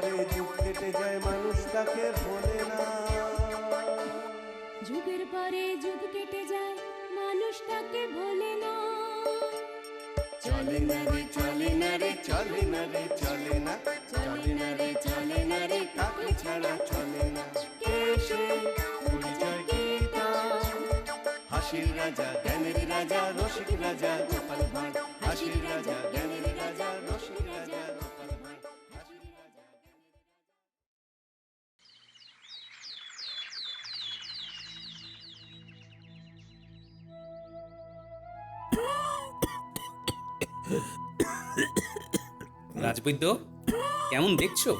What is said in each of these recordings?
পরে যুগ কেটে যায় মানুষ তাকে ভোলে না। যুগের পরে যুগ কেটে যায় মানুষ তাকে ভোলে না। চলে না রে চলে না রে চলে না রে চলে না, চলে না রে চলে না রে কাকে ছাড়া চলে না। কে সে পরিচয় কি তার? হাসির রাজা জ্ঞানের রাজা রসিক রাজা গোপাল ভাঁড়। হাসির রাজা জ্ঞানের রাজা রসিক রাজা গোপাল ভাঁড়। হাসির রাজা। রাজবৈদ্য, কেমন দেখছো?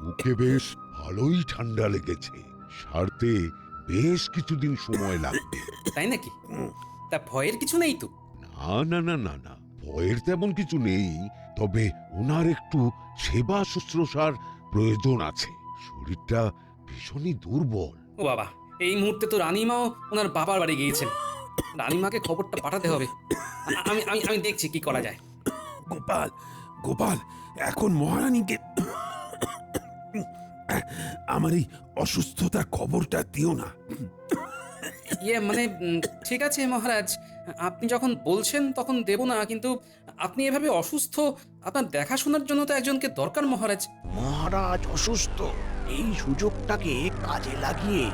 মুখে বেশ ভালোই ঠান্ডা লেগেছে, সারতে বেশ কিছুদিন সময় লাগবে। তাই নাকি? তা ভয়ের কিছু নেই তো? না না না না না, ভয়ের তেমন কিছু নেই, তবে ওনার একটু সেবা শুশ্রূষার প্রয়োজন আছে। শরীরটা ভীষণই দুর্বল। ও বাবা, এই মুহূর্তে তো রানীমাও ওনার বাবার বাড়ি গিয়েছেন। রানীমাকে খবরটা পাঠাতে হবে। আমি আমি আমি দেখছি কি করা যায়। গোপাল, গোপাল, এখন মহারানীকে আমার এই অসুস্থতার খবরটা দিও না। মানে ঠিক আছে মহারাজ, আপনি যখন বলছেন তখন দেব না, কিন্তু আপনি এভাবে অসুস্থ, আপনার দেখাশোনার জন্য তো একজনকে দরকার মহারাজ। মহারাজ অসুস্থ, এই সুযোগটাকে কাজে লাগিয়ে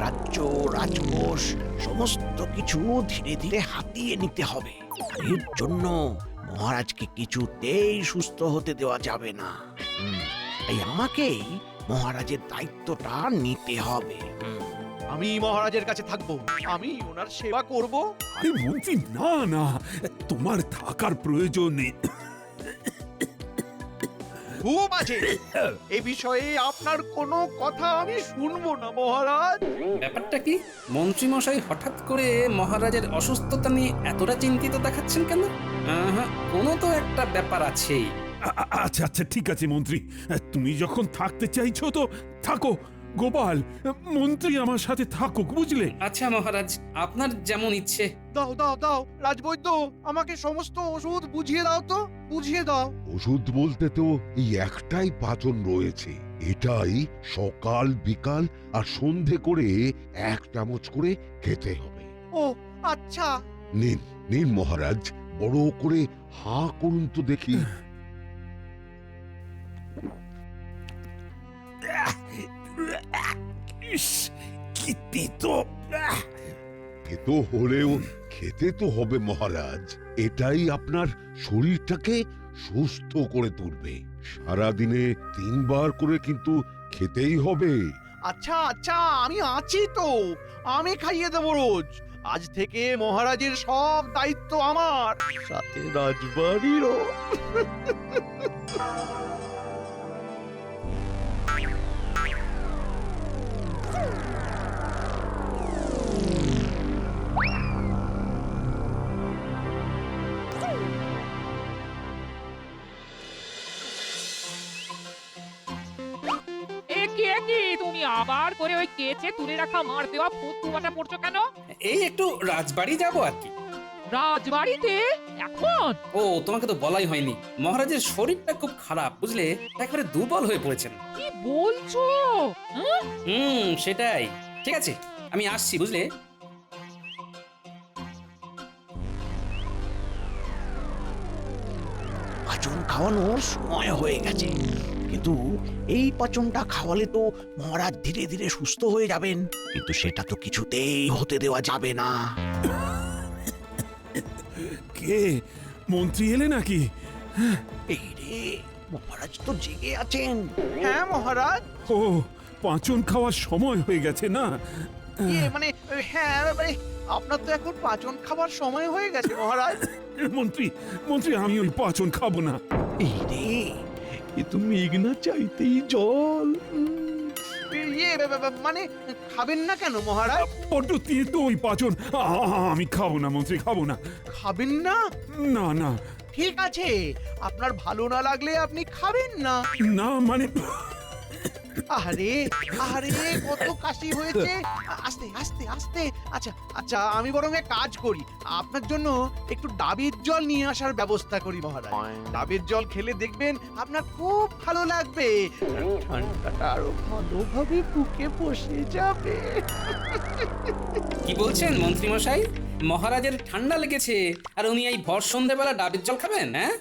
রাজ্য রাজকোষ সমস্ত কিছু ধীরে ধীরে হাতিয়ে নিতে হবে। এর জন্য মহারাজকে কিছুতেই সুস্থ হতে দেওয়া যাবে না। তাই আমাকেই মহারাজের দায়িত্বটা নিতে হবে। আমি মহারাজের কাছে থাকবো, আমি ওনার সেবা করব। আরে মন্ত্রী, না না, তোমার থাকার প্রয়োজন নেই। খুব আছে, এ বিষয়ে আপনার কোনো কথা আমি শুনবো না মহারাজ। ব্যাপারটা কি? মন্ত্রীমশাই হঠাৎ করে মহারাজের অসুস্থতা নিয়ে এতটা চিন্তিত দেখাচ্ছেন কেন? কোনো তো একটা ব্যাপার আছেই। আচ্ছা আচ্ছা, ঠিক আছে মন্ত্রী, তুমি যখন থাকতে চাইছো তো থাকো। গোপাল, মন্ত্রী আমার সাথে থাকুক, বুঝলে? আচ্ছা মহারাজ, আপনার যেমন ইচ্ছে। দাও দাও দাও রাজবৈদ্য, আমাকে সমস্ত ওষুধ বুঝিয়ে দাও তো, বুঝিয়ে দাও। ওষুধ বলতে তো এই একটাই পাচন রয়েছে, এটাই সকাল বিকাল আর সন্ধে করে 1 চামচ করে খেতে হবে। ও আচ্ছা। নিন নিন মহারাজ, বড় করে হাঁ করুন তো দেখি। ইস, কি তিতো! খেতে হলেও খেতে তো হবে মহারাজ, এটাই আপনার শরীরটাকে সুস্থ করে তুলবে। সারাদিনে 3 বার করে কিন্তু খেতেই হবে। আচ্ছা আচ্ছা, আমি আছি তো, আমি খাইয়ে দেবো রোজ। আজ থেকে মহারাজের সব দায়িত্ব আমার, সাথে রাজবাড়িরও। তুমি আবার করে ওই কেচে তুলে রাখা মার দেওয়া ফতুয়াটা পড়ছো কেন? এই একটু রাজবাড়ি যাব আর কি। রাজবাড়িতে এখন? ও, তোমাকে তো বলাই হয়নি, মহারাজের শরীরটা খুব খারাপ, বুঝলে, একেবারে দুর্বল হয়ে পড়েছেন। কি বলছো? সেটাই। ঠিক আছে, আমি আসছি, বুঝলে। পাচন খাওয়ানোর সময় হয়ে গেছে, কিন্তু এই পাচনটা খাওয়ালে তো মহারাজ ধীরে ধীরে সুস্থ হয়ে যাবেন, কিন্তু সেটা তো কিছুতেই হতে দেওয়া যাবে না। কে? মন্ত্রী এলে নাকি? এই রে, মহারাজ তো জেগে আছেন। হ্যাঁ মহারাজ। ও, পাঁচন খাওয়ার সময় হয়ে গেছে না? মানে হ্যাঁ, মানে আপনার তো এখন পাচন খাবার সময় হয়ে গেছে মহারাজ। মন্ত্রী, মন্ত্রী, আমি ওই পাঁচন খাবো না। এই রে, এ তো মেঘ না চাইতেই জল। মানে খাবেন না কেন মহারাজ? বড্ড তেতো ওই পাঁচন, আমি খাবো না মন্ত্রী, খাবো না। খাবেন না? না না ঠিক আছে, আপনার ভালো না লাগলে আপনি খাবেন না। না, মানে আরে আরে কত কাশি হয়েছে। আস্তে আস্তে আস্তে। আচ্ছা আচ্ছা, আমি বরং এক কাজ করি, আপনার জন্য একটু ডাবের জল নিয়ে আসার ব্যবস্থা করি মহারাজ। ডাবের জল খেলে দেখবেন আপনার খুব ভালো লাগবে, ঠান্ডাটা আরো ভালোভাবে বুকে বসে যাবে। কি বলছেন মন্ত্রী মশাই? মহারাজের ঠান্ডা লেগেছে আর উনি এই ভর সন্ধ্যেবেলা ডাবের জল খাবেন? হ্যাঁ,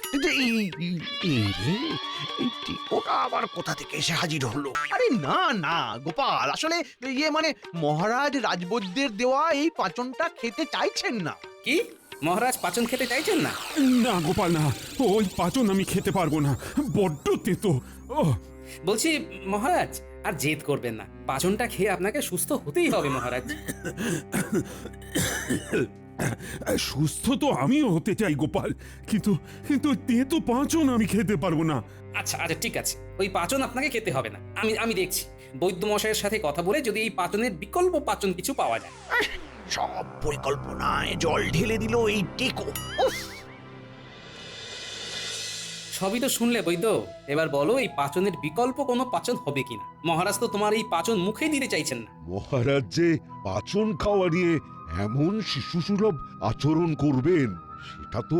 ওটা আবার কোথা থেকে এসে হাজির হলো? আরে না না গোপাল, আসলে মানে মহারাজ রাজবৈদ্যের দেওয়া এই পাচনটা খেতে চাইছেন না। কি মহারাজ পাচন খেতে চাইছেন না? না গোপাল না, ওই পাচন আমি খেতে পারবো না, বড্ড তেতো। ও বলছি মহারাজ আর জেদ করবেন না, পাচনটা খেয়ে আপনাকে সুস্থ হতেই হবে মহারাজ। সুস্থ তো আমিও হতে চাই গোপাল, কিন্তু কিন্তু তেতো পাচন আমি খেতে পারবো না। আচ্ছা আচ্ছা ঠিক আছে, ওই পাচন আপনাকে খেতে হবে না, আমি দেখছি বৈদ্য মশাইয়ের সাথে কথা বলে যদি এই পাচনের বিকল্প পাচন কিছু পাওয়া যায়। সব পরিকল্পনায় জল ঢেলে দিল এই টেকো। উফ! সবই তো শুনলে বৈদ্য, এবার বলো এই পাচনের বিকল্প কোনো পাচন হবে কিনা? মহারাজ তো তোমার এই পাচন মুখে দিতে চাইছেন না। মহারাজ যে পাচন খাওয়া নিয়ে এমন শিশুসুলভ আচরণ করবেন সেটা তো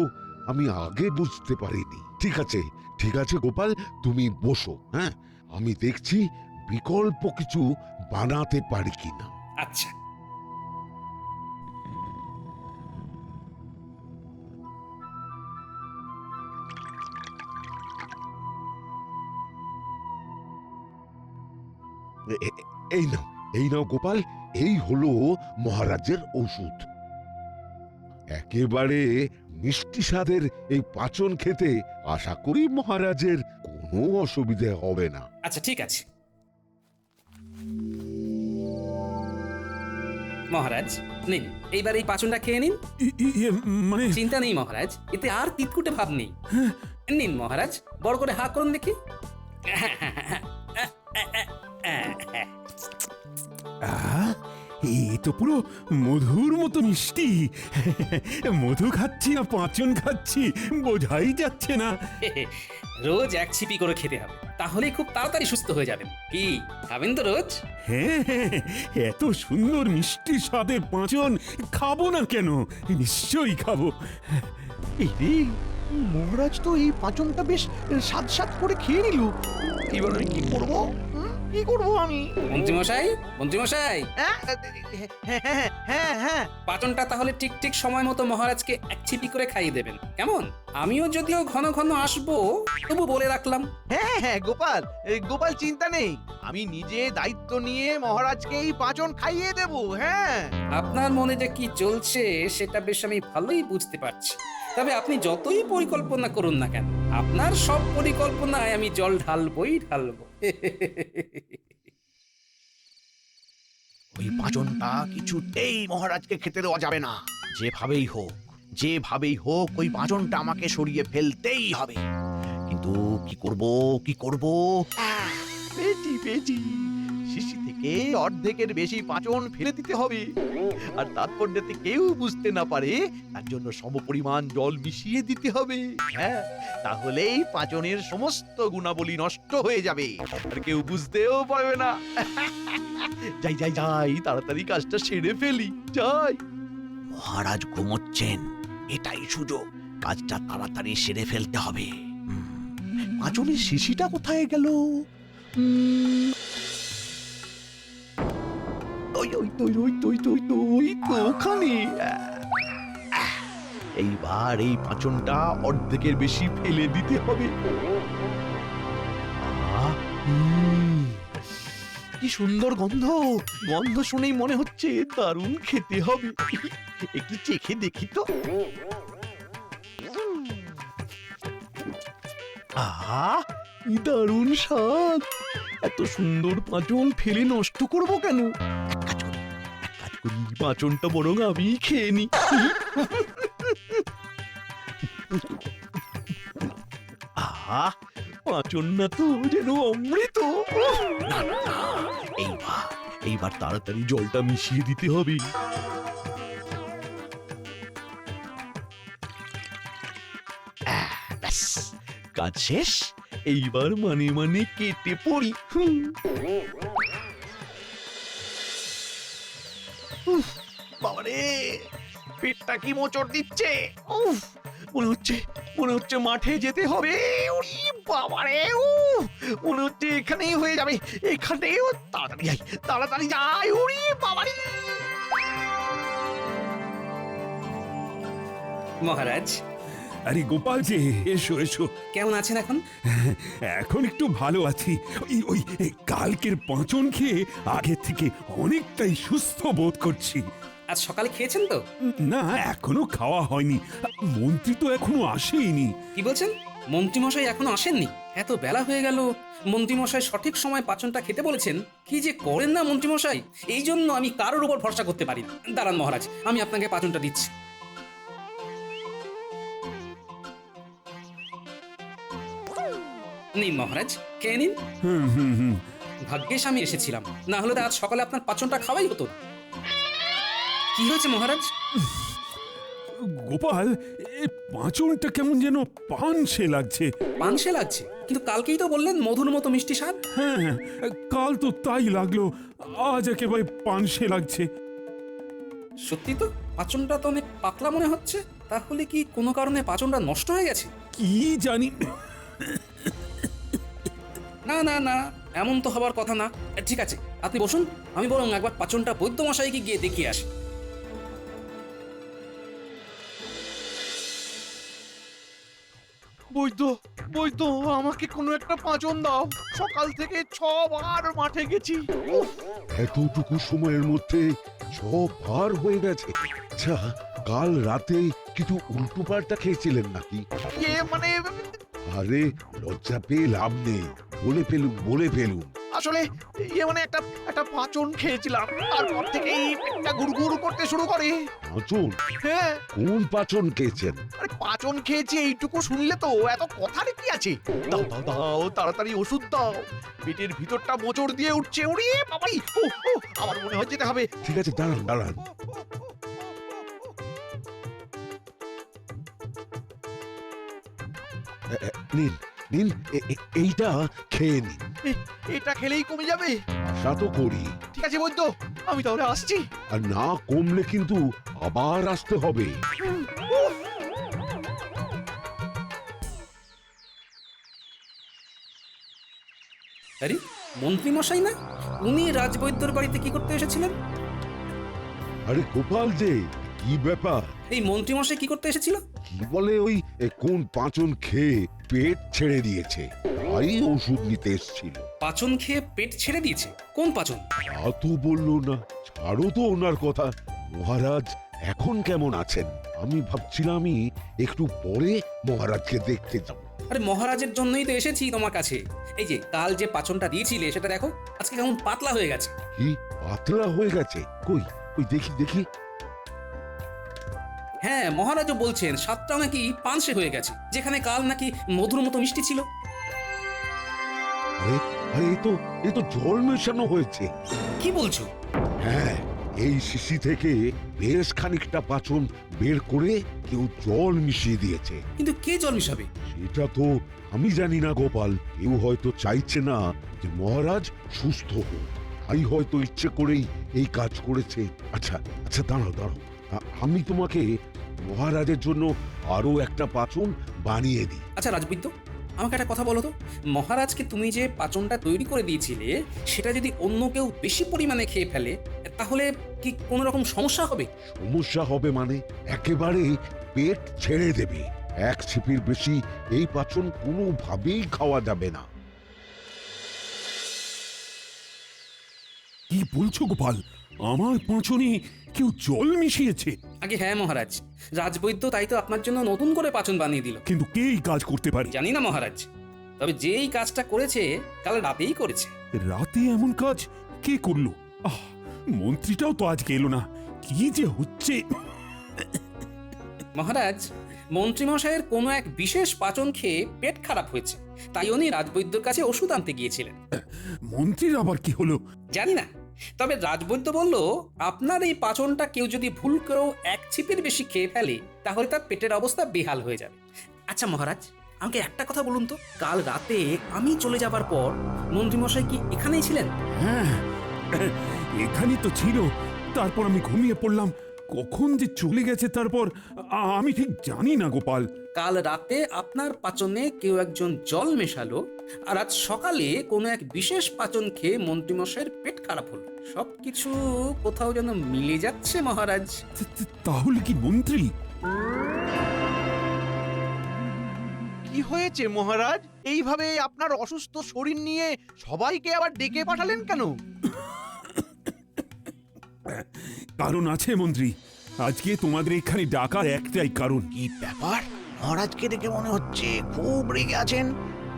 আমি আগে বুঝতে পারিনি। ঠিক আছে গোপাল, তুমি বসো। হ্যাঁ, আমি দেখছি বিকল্প কিছু বানাতে পারি কিনা। আচ্ছা এই নাও গোপাল, এই হলো মহারাজের ওষুধ। একেবারে মিষ্টি স্বাদের এই পাচন খেতে আশা করি মহারাজের কোনো অসুবিধে হবে না। আচ্ছা ঠিক আছে মহারাজ, নিন এইবার এই পাচনটা খেয়ে নিন। মানে চিন্তা নেই মহারাজ, এতে আর তিতকুটে ভাব নেই। নিন মহারাজ, বড় করে হাঁ করুন দেখি। এ তো পুরো মধুর মতো মিষ্টি। মধু খাচ্ছি না পাচন খাচ্ছি বোঝাই যাচ্ছে না। রোজ এক ছিপি করে খেতে হবে, তাহলে খুব তাড়াতাড়ি সুস্থ হয়ে যাবেন। কি খাবেন তো রোজ? হ্যাঁ, এত সুন্দর মিষ্টি স্বাদের পাচন খাবো না কেন? নিশ্চয়ই খাবো। এই রে, মহারাজ তো এই পাচনটা বেশ স্বাদ স্বাদ করে খেয়ে নিল। এবার আমি কি করবো? কি করবো আমি? মন্ত্রীমশাই হ্যাঁ হ্যাঁ হ্যাঁ, পাচনটা তাহলে ঠিক ঠিক সময় মতো মহারাজকে এক ছিপি করে খাইয়ে দেবেন, কেমন? আমিও যদিও ঘন ঘন আসবো, তবু বলে রাখলাম। হ্যাঁ গোপাল, গোপাল চিন্তা নেই, আমি নিজে দায়িত্ব নিয়ে মহারাজকে এই পাচন খাইয়ে দেব। হ্যাঁ, আপনার মনে যে কি চলছে সেটা বেশ আমি ভালোই বুঝতে পারছি। তবে আপনি যতই পরিকল্পনা করুন না কেন, আপনার সব পরিকল্পনায় আমি জল ঢালবই ঢালবো। ওই পাচনটা কিছুতেই মহারাজকে খেতে দেওয়া যাবে না। যেভাবেই হোক ওই পাচনটা আমাকে সরিয়ে ফেলতেই হবে। কিন্তু কি করব? পেয়েছি, শিশি থেকে অর্ধেকের বেশি পাচন ফেলে দিতে হবে, আর তারপর যাতে কেউ বুঝতে না পারে তার জন্য সমপরিমাণ জল মিশিয়ে দিতে হবে। হ্যাঁ, তাহলেই পাচনের সমস্ত গুণাবলী নষ্ট হয়ে যাবে আর কেউ বুঝতেও পারবে না। যাই তাড়াতাড়ি কাজটা সেরে ফেলি, যাই। মহারাজ ঘুমোচ্ছেন, এটাই সুযোগ, কাজটা তাড়াতাড়ি সেরে ফেলতে হবে। পাচনের শিশিটা কোথায় গেল? ওখানে। এইবার এই পাচনটা অর্ধেকের বেশি ফেলে দিতে হবে। কি সুন্দর গন্ধ শুনেই মনে হচ্ছে দারুণ খেতে হবে। একটু চেখে দেখি তো। কি দারুণ স্বাদ! এত সুন্দর পাচন ফেলে নষ্ট করব কেন? এক কাজ করি, পাচনটা বরং আমি খেয়ে নি। পাচন না তো যেন অমৃত। এইবার তাড়াতাড়ি জলটা মিশিয়ে দিতে হবে। ব্যাস, কাজ শেষ। এইবার মানে মানে কেটে পড়ি। উফ, বাবারে পেটটা কি মোচড় দিচ্ছে। উফ, মনে হচ্ছে মাঠে যেতে হবে। ওরে বাবারে, মনে হচ্ছে এখানেই হয়ে যাবে। এখানেও তাড়াতাড়ি যাই। ওরে বাবারে। মহারাজ আরে গোপাল যে, এসো এসো। কেমন আছেন এখন? এখন একটু ভালো আছি। ওই কালকের পাঁচন খেয়ে আগে থেকে অনেকটাই সুস্থ বোধ করছি। আজ সকালে খেয়েছেন তো? না, এখনো খাওয়া হয়নি। মন্ত্রী তো এখনো আসেইনি। কি বলছেন? মন্ত্রীমশাই এখনো আসেননি? এত বেলা হয়ে গেল, মন্ত্রীমশাই সঠিক সময় পাচনটা খেতে বলেছেন। কি যে করেন না মন্ত্রীমশাই, এই জন্য আমি কারোর উপর ভরসা করতে পারি না। দাঁড়ান মহারাজ, আমি আপনাকে পাচনটা দিচ্ছি। নিন মহারাজ, খেয়ে নিন। হুম হুম হুম। ভাগ্যেশ আমি এসেছিলাম, না হলে তো আজ সকালে আপনার পাচনটা খাওয়াই হতো না। কি হয়েছে মহারাজ? গোপাল, এই পাঁচনটা কেমন যেন পানসে লাগছে। পানসে লাগছে? কিন্তু কালকেই তো বললেন মধুর মতো মিষ্টি স্বাদ। হ্যাঁ হ্যাঁ, কাল তো তাই লাগলো, আজ একেবারে পানসে লাগছে। সত্যি তো, পাচনটা তো অনেক পাতলা মনে হচ্ছে। তাহলে কি কোনো কারণে পাচনটা নষ্ট হয়ে গেছে? কি জানি। না না না, এমন তো হবার কথা না। ঠিক আছে, আপনি বসুন, আমি বরং একবার পাচনটা বৈদ্য মশাইকে গিয়ে দেখিয়ে আসি। বৈদ্য, বৈদ্য, আমাকে কোনো একটা পাঁচন দাও। সকাল থেকে 6 বার মাঠে গেছি। উফ, এতটুকু সময়ের মধ্যে সব পার হয়ে গেছে। আচ্ছা, কাল রাতে কিছু উল্টো পাল্টা খেয়েছিলেন নাকি? মানে আরে লজ্জা পেয়ে লাভ নেই, বলে ফেলুন। আসলে মানে একটা পাঁচন খেয়েছিলাম, তারপর থেকেই পেটটা গুড়গুড় করতে শুরু করে। পাচন? হ্যাঁ, কোন পাচন খেয়েছেন? আরে পাঁচন খেয়েছি এইটুকু শুনলে তো এত কথার কি আছে? দাও দাও দাও, তাড়াতাড়ি ওষুধ দাও। পেটের ভিতরটা মোচড় দিয়ে উঠছে। ওরে বাবাই, আমার মনে হয় যেতে হবে। ঠিক আছে, দাঁড়ান দাঁড়ান। নিন নিন, এইটা খেয়ে নিন। এটা খেলেই কমে যাবে? আশা তো করি। ঠিক আছে বৈদ্য, আমি তাহলে আসছি। আর না কমলে কিন্তু আবার আসতে হবে। আরে মন্ত্রী মশাই না? উনি রাজবৈদ্যর বাড়িতে কি করতে এসেছিলেন? আরে গোপাল যে, কি ব্যাপার? এই মন্ত্রী মশাই কি করতে এসেছিল? কি বলে ওই কোন পাচন খেয়ে পেট ছেড়ে দিয়েছে, তাই ওষুধ নিতে এসেছিল। পাচন খেয়ে পেট ছেড়ে দিয়েছে? কোন পাচন? তা তো বললো না। ছাড়ো তো ওনার কথা। মহারাজ এখন কেমন আছেন? আমি ভাবছিলামই একটু পরে মহারাজকে দেখতে যাব। আরে মহারাজের জন্যই তো এসেছি তোমার কাছে। এই যে কাল যে পাচনটা দিয়েছিলে সেটা দেখো, আজকে কেমন পাতলা হয়ে গেছে। কি পাতলা হয়ে গেছে? কই কই দেখি দেখি। হ্যাঁ, মহারাজও বলছেন স্বাদটা নাকি পানসে হয়ে গেছে, যেখানে কাল নাকি মধুর মতো মিষ্টি ছিল। আরে আরে, এ তো জল মেশানো হয়েছে। কি বলছো? হ্যাঁ, এই শিশি থেকে বেশ খানিকটা পাচন বের করে কেউ জল মিশিয়ে দিয়েছে। কিন্তু কে জল মিশাবে? সেটা তো আমি জানি না গোপাল। কেউ হয়তো চাইছে না যে মহারাজ সুস্থ হোক, তাই হয়তো ইচ্ছে করেই এই কাজ করেছে। আচ্ছা আচ্ছা, দাঁড়াও দাঁড়াও, আমি তোমাকে মহারাজের জন্য আরো একটা পাচন বানিয়ে দিই। আচ্ছা রাজবৈদ্য, আমাকে একটা কথা বলো তো, মহারাজকে তুমি যে পাচনটা তৈরি করে দিয়েছিলে সেটা যদি অন্য কেউ বেশি পরিমাণে খেয়ে ফেলে, তাহলে কি কোনো রকম সমস্যা হবে? সমস্যা হবে মানে? একেবারে পেট ছেড়ে দেবে। এক ছিপির বেশি এই পাচন কোনোভাবেই খাওয়া যাবে না। কি বলছো গোপাল? আমার পাঁচনে কেউ জল মিশিয়েছে? আগে হ্যাঁ মহারাজ, রাজবৈদ্য তাই তো আপনার জন্য নতুন করে পাচন বানিয়ে দিল। কিন্তু কে এই কাজ করতে পারে? জানি না মহারাজ, তবে যেই কাজটা করেছে কাল রাতেই করেছে। রাতে এমন কাজ কে করলো? মন্ত্রীটাও তো আজকে এলো না। কি যে হচ্ছে! মহারাজ, মন্ত্রীমশাইয়ের কোনো এক বিশেষ পাচন খেয়ে পেট খারাপ হয়েছে, তাই উনি রাজবৈদ্যর কাছে ওষুধ আনতে গিয়েছিলেন। মন্ত্রীর আবার কি হলো? জানি না, তবে রাজবৈদ্য বলল আপনার এই পাচনটা কেউ যদি ভুল করেও এক ছিপির বেশি খেয়ে ফেলে তাহলে তার পেটের অবস্থা বেহাল হয়ে যাবে। আচ্ছা মহারাজ, আমাকে একটা কথা বলুন তো, কাল রাতে আমি চলে যাবার পর মন্ত্রীমশাই কি এখানেই ছিলেন? হ্যাঁ, এখানে তো ছিল। তারপর আমি ঘুমিয়ে পড়লাম। কখন যে চলে গেছে তারপর আমি ঠিক জানি না গোপাল। কাল রাতে আপনার পাচনে কেউ একজন জল মেশালো, আর আজ সকালে কোনো এক বিশেষ পাচন খেয়ে মন্ত্রীমশাইয়ের পেট খারাপ হলো। সবকিছু কোথাও যেন মিলে যাচ্ছে মহারাজ। তাহলে কি মন্ত্রী? কি হয়েছে মহারাজ? এইভাবে আপনার অসুস্থ শরীর নিয়ে সবাইকে আবার ডেকে পাঠালেন কেন? কারণ আছে মন্ত্রী। আজকে তোমাদের এখানে ডাকার একটাই কারণ। কি ব্যাপার? মহারাজকে দেখে মনে হচ্ছে খুব রেগে আছেন।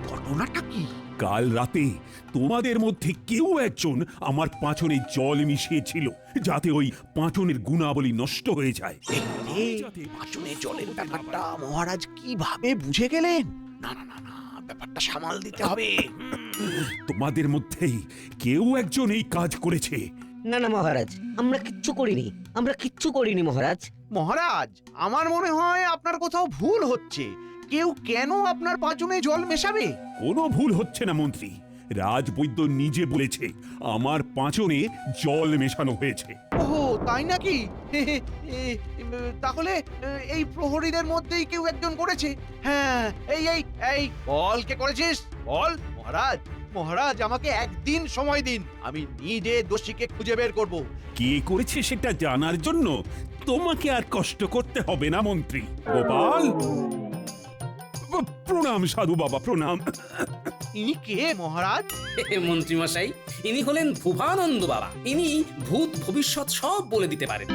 ঘটনাটা কি? কাল রাতে তোমাদের মধ্যে কেউ একজন আমার পাঁচনে জল মিশিয়েছিল, যাতে ওই পাঁচনের গুণাবলী নষ্ট হয়ে যায়। পাঁচনে জলের ব্যাপারটা মহারাজ কিভাবে বুঝে গেলেন? না না না না, ব্যাপারটা সামাল দিতে হবে। তোমাদের মধ্যেই কেউ একজন এই কাজ করেছে। না না মহারাজ, আমরা কিচ্ছু করিনি মহারাজ। মহারাজ, আমার মনে হয় আপনার কোথাও ভুল হচ্ছে। কেউ কেন আপনার পাঁচনে জল মেশাবে? কোনো ভুল হচ্ছে না মন্ত্রী। রাজবৈদ্য নিজে বলেছে আমার পাঁচনে জল মেশানো হয়েছে। ওহো, তাই নাকি? তাহলে এই প্রহরীদের মধ্যেই কেউ একজন করেছে। হ্যাঁ, এই এই এই বল, কে করেছিস? বল মহারাজ। মহারাজ, আমাকে একদিন সময় দিন, আমি নিজে দোষীকে খুঁজে বের করব। কে করেছে সেটা জানার জন্য তোমাকে আর কষ্ট করতে হবে না মন্ত্রী। গোপাল, প্রণাম সাধু বাবা, প্রণাম। ইনি কে মহারাজ? মন্ত্রীমশাই, ইনি হলেন ভুবানন্দ বাবা। ইনি ভূত ভবিষ্যৎ সব বলে দিতে পারেন।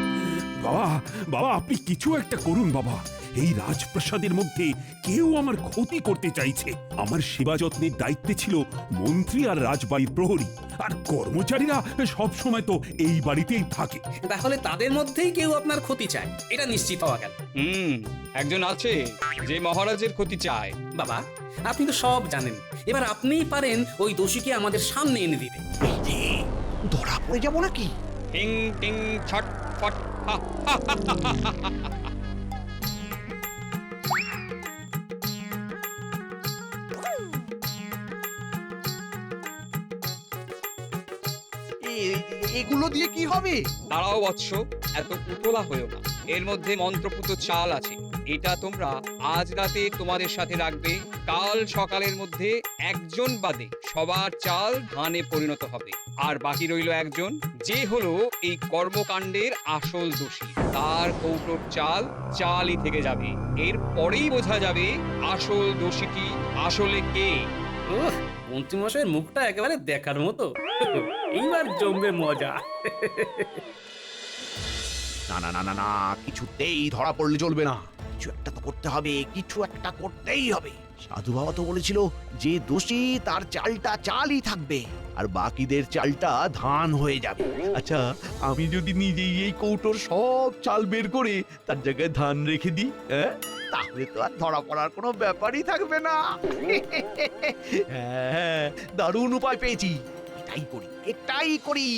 বাবা, বাবা আপনি কিছু একটা করুন বাবা। এই রাজপ্রাসাদের মধ্যে কেউ আমার ক্ষতি করতে চাইছে। আমার সেবা যত্নের দায়িত্বে ছিল মন্ত্রী আর রাজবাড়ির প্রহরী, আর কর্মচারীরা সব সময় তো এই বাড়িতেই থাকে। তাহলে তাদের মধ্যেই কেউ আপনার ক্ষতি চায়, এটা নিশ্চিত হওয়া গেল। একজন আছে যে মহারাজের ক্ষতি চায়। বাবা, আপনি তো সব জানেন, এবার আপনিই পারেন ওই দোষীকে আমাদের সামনে এনে দিতে। ধরা পড়ে যাবো নাকি? টিং টিং ছট ফট হা, হা, হা, হা, হা, হা, হা। এগুলো দিয়ে কি হবে? দাঁড়াও বৎস, এত উতলা হয়েও না। এর মধ্যে মন্ত্রপুত চাল আছে। এটা তোমরা আজ রাতে তোমাদের সাথে রাখবে। কাল সকালের মধ্যে একজন বাদে সবার চাল ধানে পরিণত হবে। আর বাকি রইল একজন, যে হলো এই কর্মকাণ্ডের আসল দোষী। তার কৌটোর চাল চালই থেকে যাবে। এর পরেই বোঝা যাবে আসল দোষীটি আসলে কে। ওহ, মন্ত্রীমশাইয়ের মুখটা একেবারে দেখার মতো। এইবার জমবে মজা। না না না না না, কিছুতেই ধরা পড়লে চলবে না। কিছু একটা তো করতে হবে, কিছু একটা করতেই হবে। সাধু বাবা তো বলেছিল যে দোষী তার চালটা চালই থাকবে, আর বাকিদের চালটা ধান হয়ে যাবে। আচ্ছা, আমি যদি নিজেই এই কৌটোর সব চাল বের করে তার জায়গায় ধান রেখে দিই, তাহলে তো আর ধরা পড়ার কোনো ব্যাপারই থাকবে না। হ্যাঁ, দারুণ উপায় পেয়েছি। এটাই করি, এটাই করি।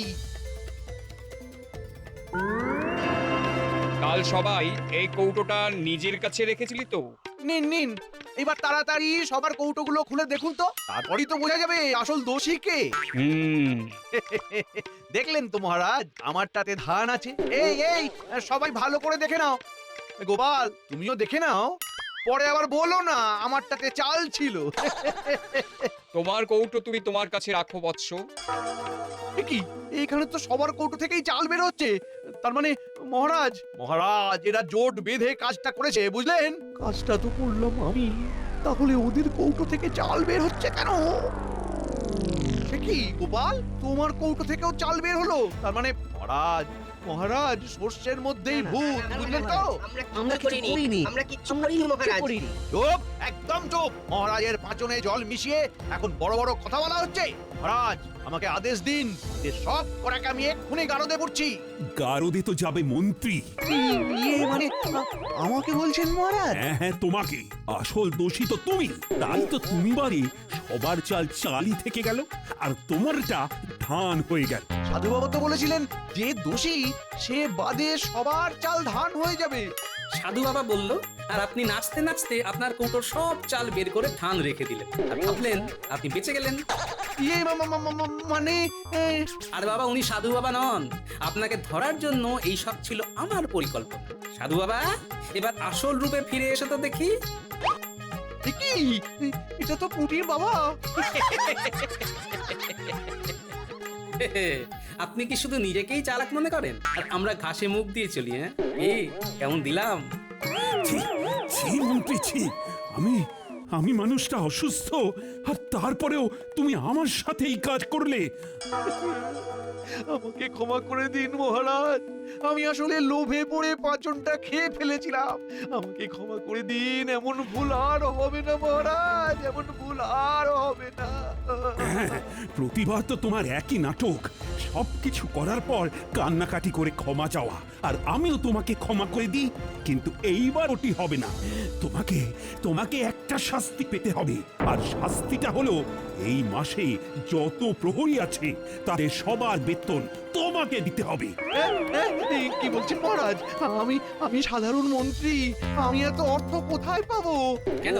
কাল সবাই এই কৌটোটা নিজের কাছে রেখেছিলি তো? নিন নিন, এবার তাড়াতাড়ি সবার কৌটোগুলো খুলে দেখুন তো, তারপরই তো বোঝা যাবে আসল দোষী কে। দেখলেন তো মহারাজ, আমারটাতে ধান আছে। এই এই, সবাই ভালো করে দেখে নাও। গোপাল, তুমিও দেখে নাও, পরে আবার বলো না আমারটাতে চাল ছিল। তোমার কৌটো তুমি তোমার কাছে রাখো বৎস। এ কি, এইখানে তো সবার কৌটো থেকেই চাল বের হচ্ছে। তার মানে মহারাজ, মহারাজ এরা জোট বেঁধে কাজটা করেছে, বুঝলেন? কাজটা তো করলাম আমি, তাহলে ওদের কৌটো থেকে চাল বের হচ্ছে কেন? সে কি গোপাল, তোমার কৌটো থেকেও চাল বের হলো? তার মানে মহারাজ, মহারাজ সর্ষের মধ্যেই ভূত, বুঝলেন তো? আমরা কিচ্ছু করিনি মহারাজ। চুপ, একদম চুপ। মহারাজের পাঁচনে জল মিশিয়ে এখন বড় বড় কথা বলা হচ্ছে। মহারাজ, আমাকে আদেশ দিন যে সব করাকে আমি এক্ষুনি গারদে পড়ছি। গারদে তো যাবে মন্ত্রী। মানে আমাকে বলছেন মহারাজ? হ্যাঁ হ্যাঁ, তোমাকে। আসল দোষী তো তুমি। তাই তো তুমি বাড়ি সবার চাল চালই থেকে গেল, আর তোমারটা ধান হয়ে গেল। সাধু বাবা তো বলেছিলেন যে দোষী সে বাদে সবার চাল ধান হয়ে যাবে। সাধু বাবা বলল, আর আপনি নাচতে নাচতে আপনার কৌটোর সব চাল বের করে ধান রেখে দিলেন আর ভাবলেন আপনি বেঁচে গেলেন। ইয়ে মানে আর বাবা, উনি সাধু বাবা নন, আপনাকে ধরার জন্য এই সব ছিল আমার পরিকল্পনা। সাধু বাবা, এবার আসল রূপে ফিরে এসে তো দেখি। এ কি? এটা তো পুটির বাবা। আপনি কি শুধু নিজেকেই চালাক মনে করেন আর আমরা ঘাসে মুখ দিয়ে চলি? হ্যাঁ, এই কেমন দিলাম? ছি ছি মন্ত্রী ছি, আমি মানুষটা অসুস্থ আর তারপরেও তুমি আমার সাথে এই কাজ করলে। আমাকে ক্ষমা করে দিন মহারাজ, আমি আসলে লোভে পড়ে পাঁচনটা খেয়ে ফেলেছিলাম। আমাকে ক্ষমা করে দিন, এমন ভুল আর হবে না মহারাজ, এমন ভুল আর হবে না। হ্যাঁ, প্রতিবার তো তোমার একই নাটক, সবকিছু করার পর কান্নাকাটি করে ক্ষমা চাওয়া, আর আমিও তোমাকে ক্ষমা করে দিই, কিন্তু এইবার ওটি হবে না। তোমাকে একটা শাস্তি পেতে হবে, আর শাস্তিটা হলো এই মাসে যত প্রহরী আছে তাদের সবার বেতন তোমাকে দিতে হবে। কি বলছেন মহারাজ? আমি সাধারণ মন্ত্রী, আমি এত অর্থ কোথায় পাবো? কেন,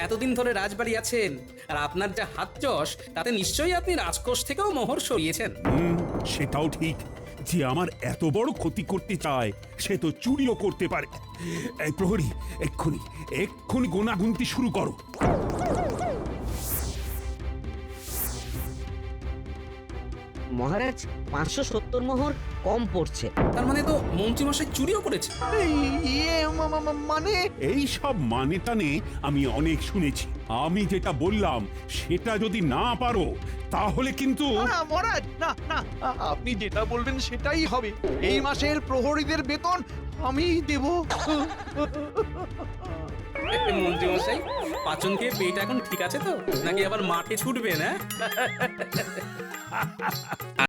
এতদিন ধরে রাজবাড়ি আছেন আর আপনার যা হাত যশ, তাতে নিশ্চয়ই আপনি রাজকোষ থেকেও মোহর সরিয়েছেন। সেটাও ঠিক, যে আমার এত বড় ক্ষতি করতে চায় সে তো চুরিও করতে পারে। এই প্রহরী, এক্ষুনি গোনাগুনতি শুরু করো। মহারাজ 570 মোহর কম পড়ছে। তার মানে তো মন্ত্রীমশাই চুরিও করেছে। ইয়ে মানে এই সব মানে টানে আমি অনেক শুনেছি। আমি যেটা বললাম সেটা যদি না পারো তাহলে কিন্তু না মহারাজ, না না, আপনি যেটা বলবেন সেটাই হবে। এই মাসের প্রহরীদের বেতন আমি দেব। মন্ত্রীমশাই, পাচন খেয়ে পেট এখন ঠিক আছে তো, নাকি আবার মাঠে ছুটবে না?